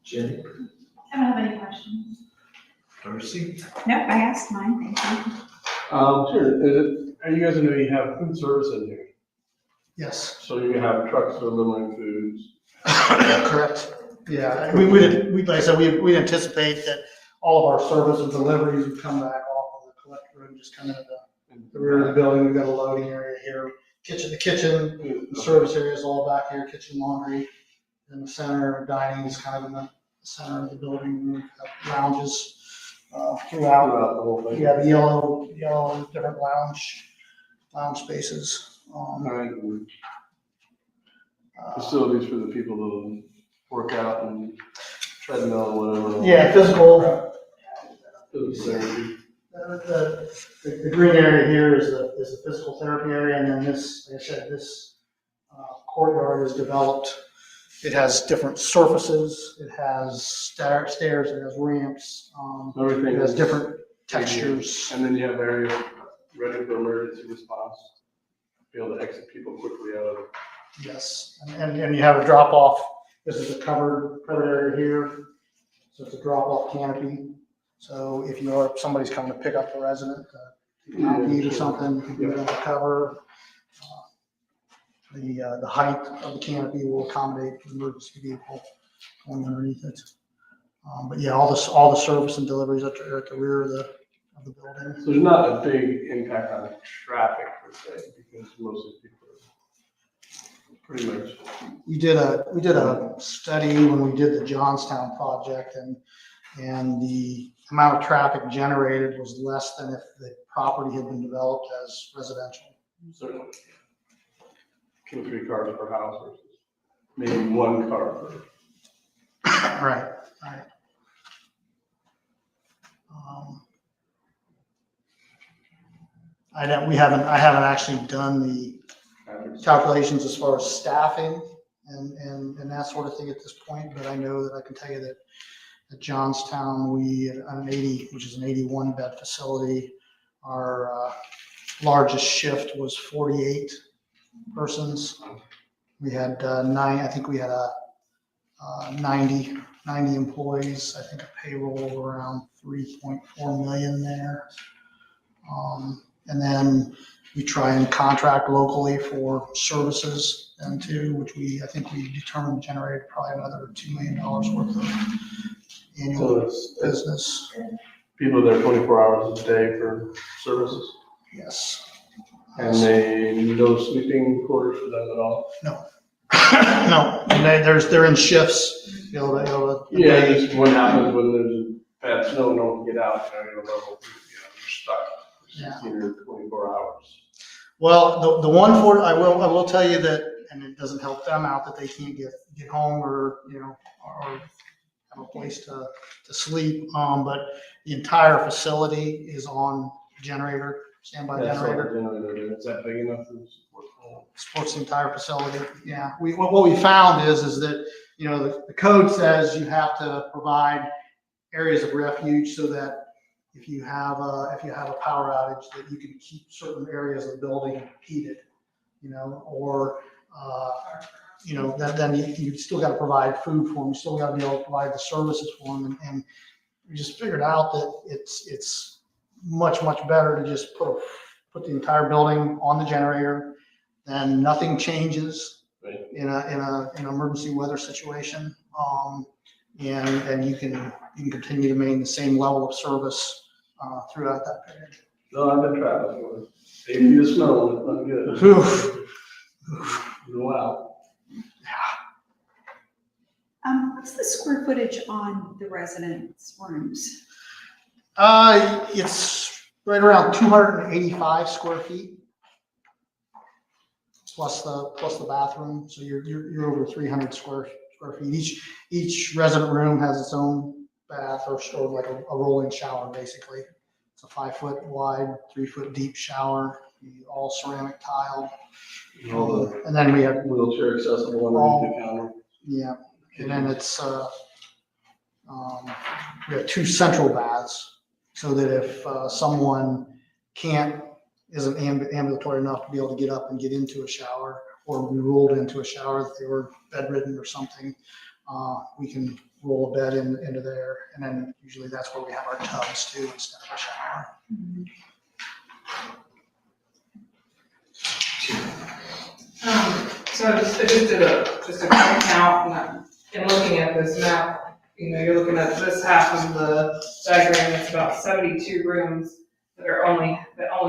Jenny, I don't have any questions. Darcy? Nope, I asked mine, thank you. Sure, are you guys know you have food service in here? Yes, So you have trucks delivering foods. correct. Yeah, we did, like I said, we anticipate that all of our service and deliveries would come back off of the collector room, just come into the rear of the building. We've got a loading area here, the kitchen, the service area is all back here, kitchen, laundry. In the center, dining is kind of in the center of the building. We have lounges throughout. Throughout the whole thing. Yeah, the yellow different lounge spaces. All right. Facilities for the people to work out and treadmill or whatever. Yeah, physical. Physical therapy. The green area here is the physical therapy area, and then this, like I said, this courtyard is developed. It has different surfaces. It has stairs. It has ramps. Everything. It has different textures. And then you have areas ready for emergency response. Be able to exit people quickly out of it. Yes, and you have a drop off. This is a covered area here. So it's a drop off canopy. So if somebody's coming to pick up the resident, to eat or something, you can do it on the cover. the height of the canopy will accommodate the emergency vehicle going underneath it. But yeah, all the service and deliveries are at the rear of the building. So there's not a big impact on traffic per se, because most of the people are pretty much. We did a study when we did the Johnstown project, and the amount of traffic generated was less than if the property had been developed as residential. Certainly. 2 or 3 cars per house versus maybe 1 car per. Right. I haven't actually done the calculations as far as staffing and that sort of thing at this point, but I know that I can tell you that at Johnstown, we, which is an 81 bed facility, our largest shift was 48 persons. We had 90 employees. I think a payroll of around 3.4 million there. And then we try and contract locally for services and too, which I think we determined generated probably another $2 million worth of annual business. People there 24 hours a day for services. Yes. And no sleeping quarters for them at all? No. No, and they're in shifts. Yeah, just what happens when there's a bad snow, no one can get out, you're stuck for 16 or 24 hours. Well, the one for, I will tell you that, and it doesn't help them out that they can't get home or have a place to sleep. But the entire facility is on generator, standby generator. Is that big enough to support home? Supports the entire facility. Yeah. What we found is that, the code says you have to provide areas of refuge so that if you have a power outage, that you can keep certain areas of the building heated, or then you still got to provide food for them. You still got to be able to provide the services for them. And we just figured out that it's much better to just put the entire building on the generator. Then nothing changes in an emergency weather situation. And you can continue to maintain the same level of service throughout that period. No, I've been traveling with 8 feet of snow, it's not good. Oof. Wow. What's the square footage on the residence rooms? It's right around 285 square feet. Plus the bathroom, so you're over 300 square feet. Each resident room has its own bath or like a rolling shower, basically. It's a 5 foot wide, 3 foot deep shower, all ceramic tile. And then we have Wheelchair accessible underneath the counter. Yeah, and then it's we have 2 central baths, so that if someone isn't ambulatory enough to be able to get up and get into a shower, or be rolled into a shower if they were bedridden or something, we can roll a bed into there, and then usually that's where we have our tubs too instead of a shower. So I just did a quick count, and looking at this map, you're looking at this half of the diagram, it's about 72 rooms that only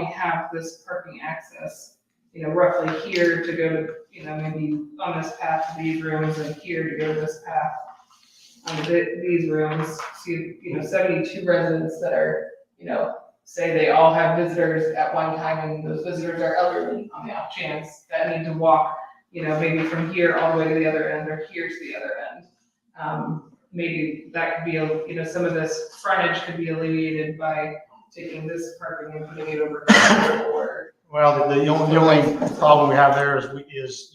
have this parking access, roughly here to go to, maybe on this path to these rooms, and here to go to this path on these rooms. So 72 residents that are, say they all have visitors at one time, and those visitors are elderly on the off chance that need to walk, maybe from here all the way to the other end, or here to the other end. Maybe that could be, some of this frontage could be alleviated by taking this parking and putting it over here, or. Well, the only problem we have there is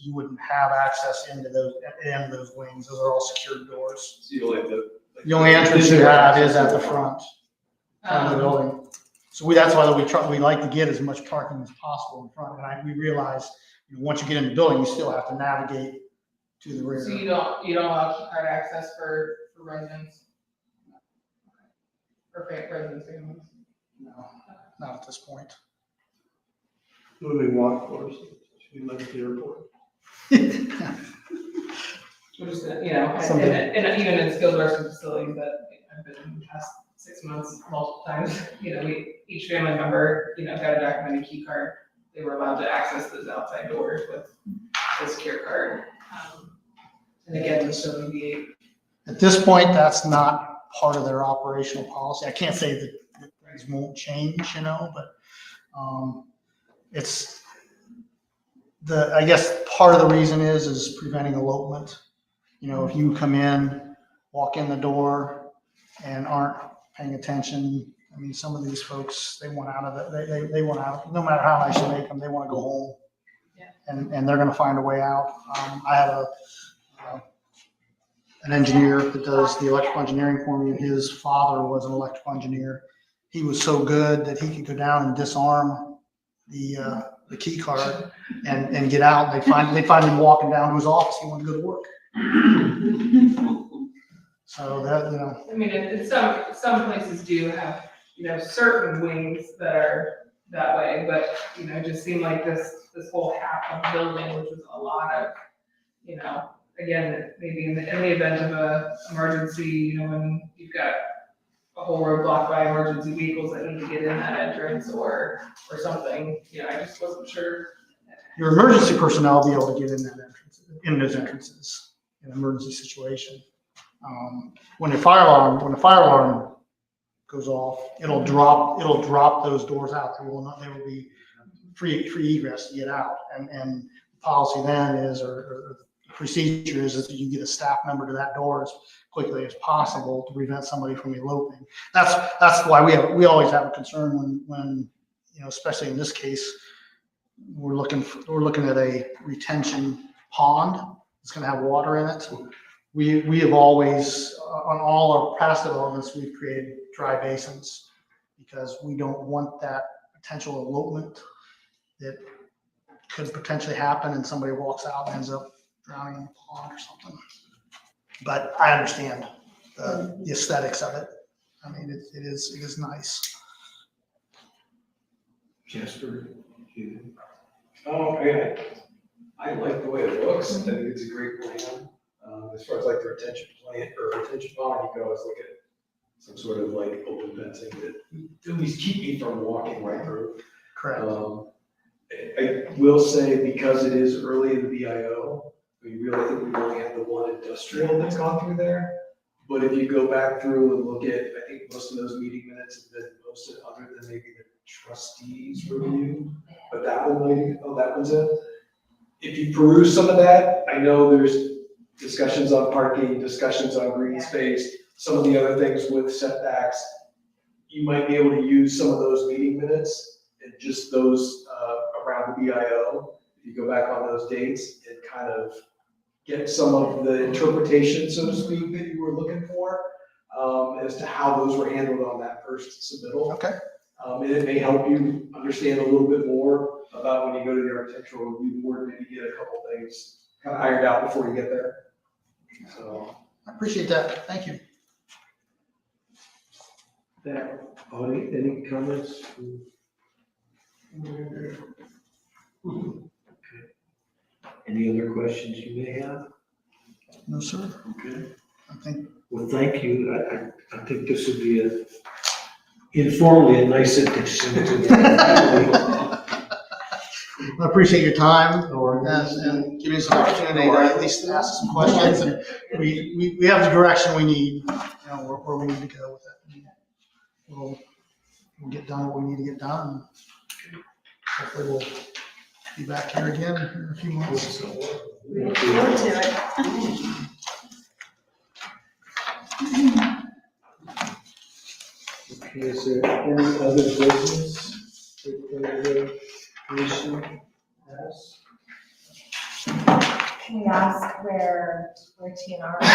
you wouldn't have access into those wings. Those are all secured doors. So The only entrance you have is at the front of the building. So that's why we like to get as much parking as possible in front. And we realize, once you get in the building, you still have to navigate to the rear. So you don't allow key card access for residents? Or residents, families? No, not at this point. Moving walk course, should be like at the airport. We're just, you know, Something- and even in skilled nursing facilities that I've been in the past 6 months multiple times, you know, each family member, you know, got a documented key card. They were allowed to access those outside doors with a secure card. And again, to still alleviate. At this point, that's not part of their operational policy. I can't say that things won't change, you know, but it's I guess part of the reason is preventing elopement. You know, if you come in, walk in the door and aren't paying attention, I mean, some of these folks, they want out of it. They want out, no matter how nice you make them, they want to go home. Yeah. And they're going to find a way out. I have an engineer that does the electrical engineering for me, and his father was an electrical engineer. He was so good that he could go down and disarm the key card and get out. They'd find him walking down to his office. He wanted to go to work. So that, you know. I mean, and some places do have, you know, certain wings that are that way, but, you know, it just seemed like this whole half of the building, which was a lot of, you know, again, maybe in the event of a emergency, you know, when you've got a whole road blocked by emergency vehicles that need to get in that entrance or something, you know, I just wasn't sure. Your emergency personnel will be able to get in that entrance, in those entrances, in an emergency situation. When the fire alarm goes off, it'll drop those doors out. They will be free egress to get out. And the policy then is, or the procedure is that you get a staff member to that door as quickly as possible to prevent somebody from eloping. That's why we always have a concern when, you know, especially in this case, we're looking at a retention pond. It's going to have water in it. We have always, on all our past developments, we've created dry basins because we don't want that potential elopement that could potentially happen and somebody walks out and ends up drowning in the pond or something. But I understand the aesthetics of it. I mean, it is nice. Jasper, oh, I like the way it looks. I think it's a great plan. As far as like the retention plan or retention pond, you can always look at some sort of like open fencing that at least keep me from walking right through. Correct. I will say, because it is early in the BIO, we really think we've only had the one industrial that's gone through there. But if you go back through and look at, I think most of those meeting minutes have been posted other than maybe the trustees review, but that one, maybe, oh, that one's it. If you peruse some of that, I know there's discussions on parking, discussions on green space, some of the other things with setbacks. You might be able to use some of those meeting minutes and just those around the BIO. If you go back on those dates and kind of get some of the interpretation, so to speak, that you were looking for, as to how those were handled on that first submittal. Okay. And it may help you understand a little bit more about when you go to the architectural review board, maybe get a couple things kind of ironed out before you get there. So I appreciate that. Thank you. Any comments? Any other questions you may have? No, sir. Okay. I think. Well, thank you. I think this would be informally a nice addition to the. I appreciate your time and giving us an opportunity to at least ask some questions. And we have the direction we need, you know, where we need to go with it. We'll get done what we need to get done. Hopefully we'll be back here again in a few months. We look forward to it. Okay, is there any other business that the commission has? Can we ask where TNR is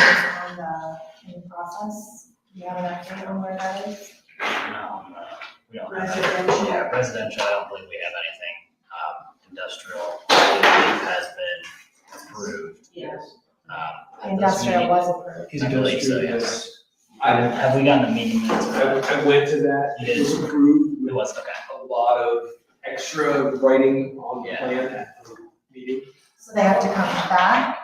on the process? Do you have an update on where that is? No, we don't have anything. Residential. Yeah, residential, I don't believe we have anything. Industrial has been approved. Yes. At this Industrial meeting. was approved. I believe so, yes. Yes. Have we gotten the meeting minutes? I went to that, it was approved. It was, okay. A lot of extra writing on the Yeah. plan at the meeting. So they have to come back?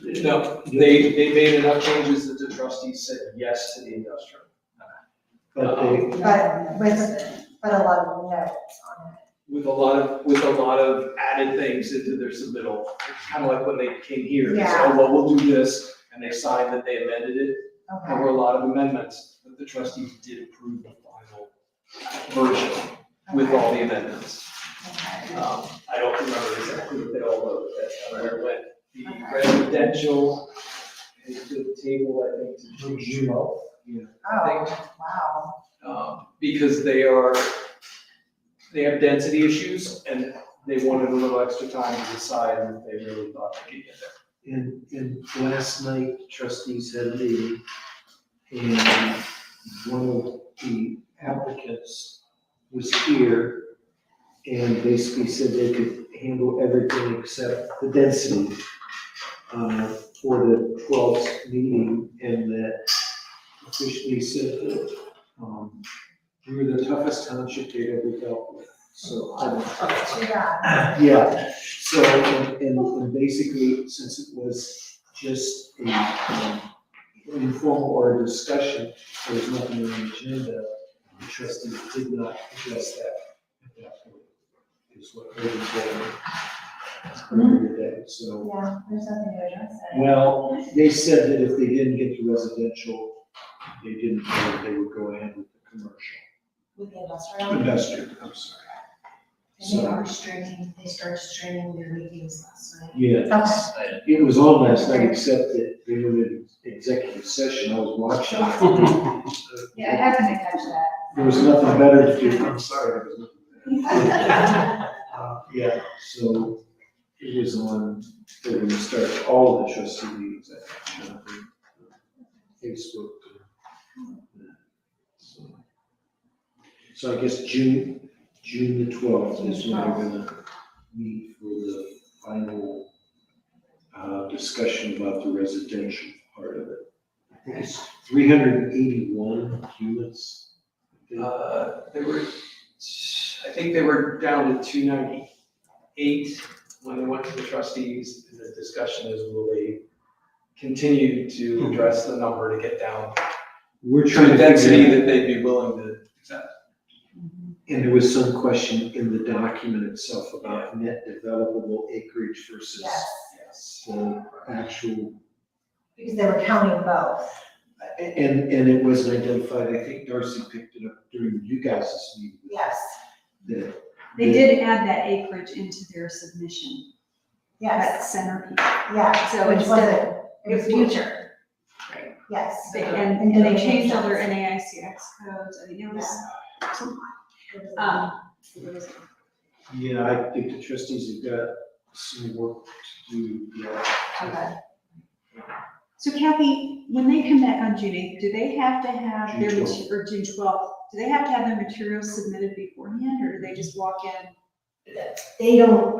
No, they made enough changes that the trustees said yes to the industrial. But they, But a lot of notes on it. With a lot of added things into their submittal, kind of like when they came here, they said, Yeah. oh, well, we'll do this, and they signed that they amended it. There Okay. were a lot of amendments, but the trustees did approve the final version with all the amendments. Okay. I don't remember exactly what they all wrote, but that's how it went. The Okay. residential is the table, I think, to June 12th. Oh, wow. Because they have density issues, and they wanted a little extra time to decide if they really thought they could get there. and last night trustees had a meeting, and one of the applicants was here and basically said they could handle everything except the density for the 12th meeting, and that officially said that we were the toughest township they'd ever dealt with. So, Too bad. yeah, so, and basically, since it was just a informal or a discussion, there was nothing on the agenda, the trustees did not address that at that point, is what they were saying. Earlier today, so, Yeah, there's nothing to address it. well, they said that if they didn't get to residential, they didn't, they would go ahead with the commercial. With the industrial? Industrial, I'm sorry. And they are streaming, they started streaming their meetings last night. Yeah, it was on last night, except that they were in executive session, I was watching. Yeah, I happened to catch that. There was nothing better to do, I'm sorry, there was nothing better. Yeah, so it was on, they were gonna start all of the trustee meetings, I think, Facebook. So I guess June the 12th is when they're gonna meet for the final discussion about the residential part of it. I think it's 381 units. I think they were down to 298 when they went to the trustees. And the discussion is, will they continue to address the number to get down We're to trying the to density figure, that they'd be willing to accept? and there was some question in the document itself about net developable acreage versus Yes, the actual, because they were counting both. and it wasn't identified, I think Darcy picked it up during you guys' meeting. Yes, That They did add that acreage into their submission, that yes, centerpiece. yeah. So Which instead wasn't, it was future. Yes. And they changed all their NAICX codes, I mean, it was, it was Yeah, I think the trustees have got some work to do, yeah. Okay. So Kathy, when they come back on June 8th, do they have to have their, June 12th. or June 12th, do they have to have their materials submitted beforehand, or do they just walk in? They don't,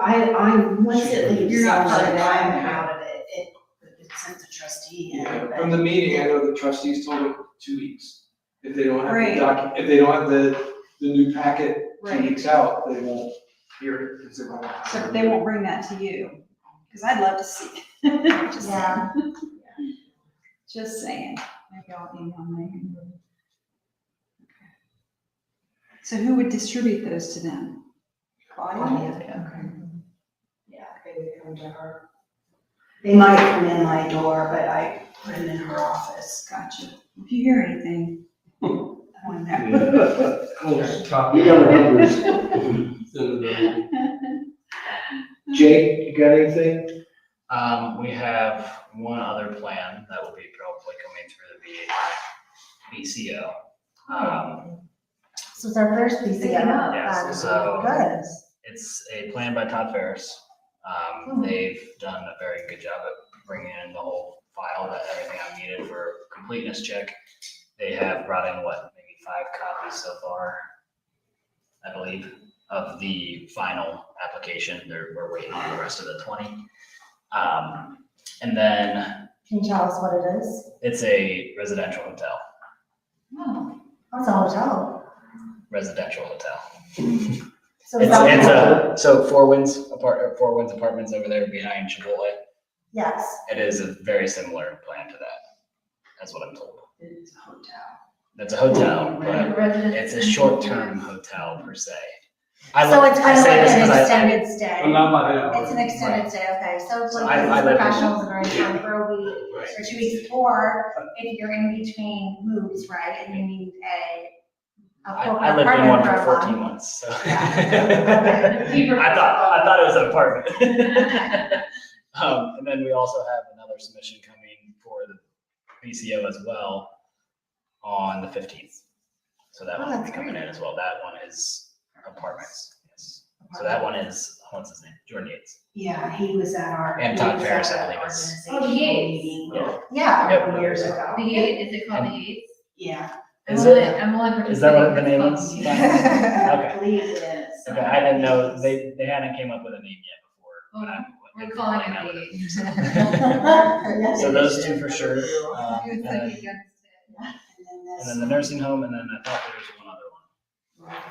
once it leaves, You're not part of I'm that. out of it, it's sent to trustee. and- From the meeting, I know the trustees told them 2 weeks. If they don't have Right. if they don't have the new packet 2 Right. weeks out, they won't hear it. 'Cause they won't- So they won't bring that to you, because I'd love to see it. Just Yeah. saying. Just saying, maybe I'll email Megan. So who would distribute those to them? Claudia? Okay. Yeah, they would come to her. They might come in my door, but I put them in her office. Gotcha. If you hear anything, I want to know. Yeah. You got our numbers. Jake, you got anything? We have one other plan that will be probably coming through the BCO. This was our first BCO. Picking up. Yes, so Good. it's a plan by Todd Ferris. They've done a very good job at bringing in the whole file, that everything I needed for completeness check. They have brought in maybe 5 copies so far, I believe, of the final application. We're waiting on the rest of the 20. And then Can you tell us what it is? it's a residential hotel, Oh, that's a hotel. residential hotel. So is that? So Four Winds Apartments over there behind Chipotle. Yes. It is a very similar plan to that. That's what I'm told. It's a hotel. That's a hotel, but Residents. it's a short-term hotel per se. So it's kind of say like this an 'cause I- extended stay. I'm not my house. It's an extended stay, okay, so it's So like I business live in- professionals are in town for a week or 2 weeks, or if you're in between moves, right, and you need a I corporate lived in one apartment for for a 14 month. months, so. Okay. I thought it was an apartment. And then we also have another submission coming for the BCO as well on the 15th. So that Oh, one will be that's coming in great. as well. That one is apartments, yes. So that one is, what's his name? Jordan Yates. Yeah, he was at our. And he Todd was Ferris, at I our believe is- Oh, the organizational Yates. meeting Yeah. Yep. a couple years ago. The Yates, is it called the Yates? Yeah. Is it? I'm only Is that what the participating name if is? it's called the Yates. Okay. I believe it is. Okay, I didn't know, they hadn't came up with a name yet before. when I- We're calling it that the with Yates. them. So those two for sure. It's And like then- against it. and then the nursing home, and then I thought there was one other one.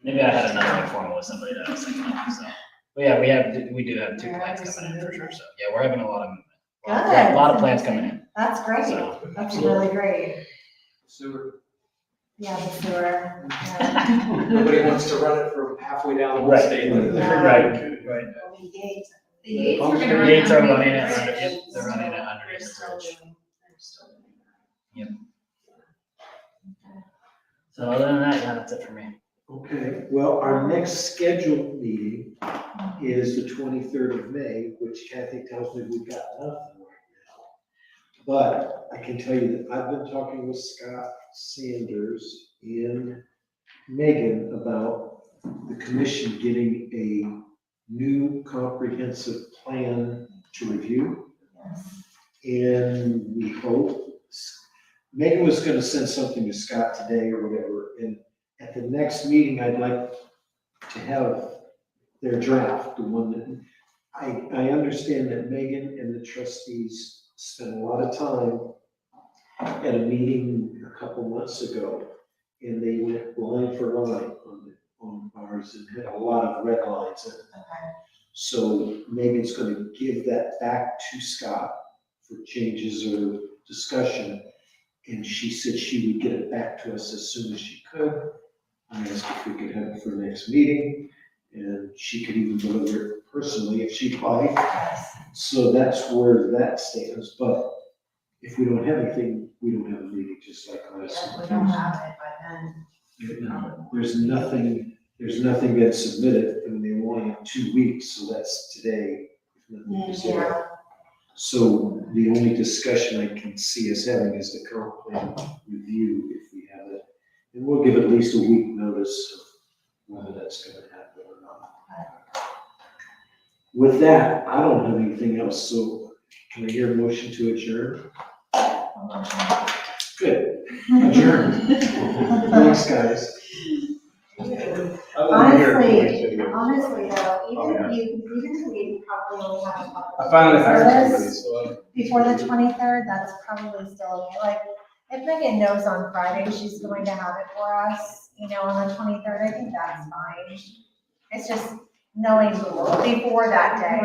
Maybe I had another informal with somebody that I was thinking of, so. But yeah, we do have 2 plans coming in for sure, so, yeah, we're having a lot of movement. Good. A lot of plans coming in, That's great, so. that's really great. Sewer. Yeah, the sewer, yeah. Nobody wants to run it from halfway down the whole Right. state. Right. The Yates were gonna run. Yates are underneath running the it, bridge. yep, they're running it underneath the bridge. Yep. So other than that, yeah, that's it for me. Okay, well, our next scheduled meeting is the 23rd of May, which Kathy tells me we've got nothing right now. But I can tell you that I've been talking with Scott Sanders and Megan about the commission getting a new comprehensive plan to review. And we hope, Megan was gonna send something to Scott today or whatever, and at the next meeting, I'd like to have their draft, the one that, I understand that Megan and the trustees spent a lot of time at a meeting a couple months ago, and they went line for line on ours and had a lot of red lines in it. So Megan's gonna give that back to Scott for changes or discussion. And she said she would get it back to us as soon as she could. I asked if we could have it for next meeting, and she could even deliver it personally if she'd like. So that's where that stands, but if we don't have anything, we don't have a meeting, just like last. We don't have it by then. There's nothing been submitted, and they only have 2 weeks, so that's today. if nothing is there. Yeah. So the only discussion I can see us having is the current plan review, if we have it. And we'll give at least a week notice of whether that's gonna happen or not. With that, I don't have anything else, so can I hear a motion to adjourn? Good, adjourn. Thanks, guys. Honestly though, even if we probably only have a couple. I finally hired Service somebody, so. Before the 23rd, that's probably still okay, like, if Megan knows on Friday she's going to have it for us, on the 23rd, I think that's fine. It's just knowing before that day.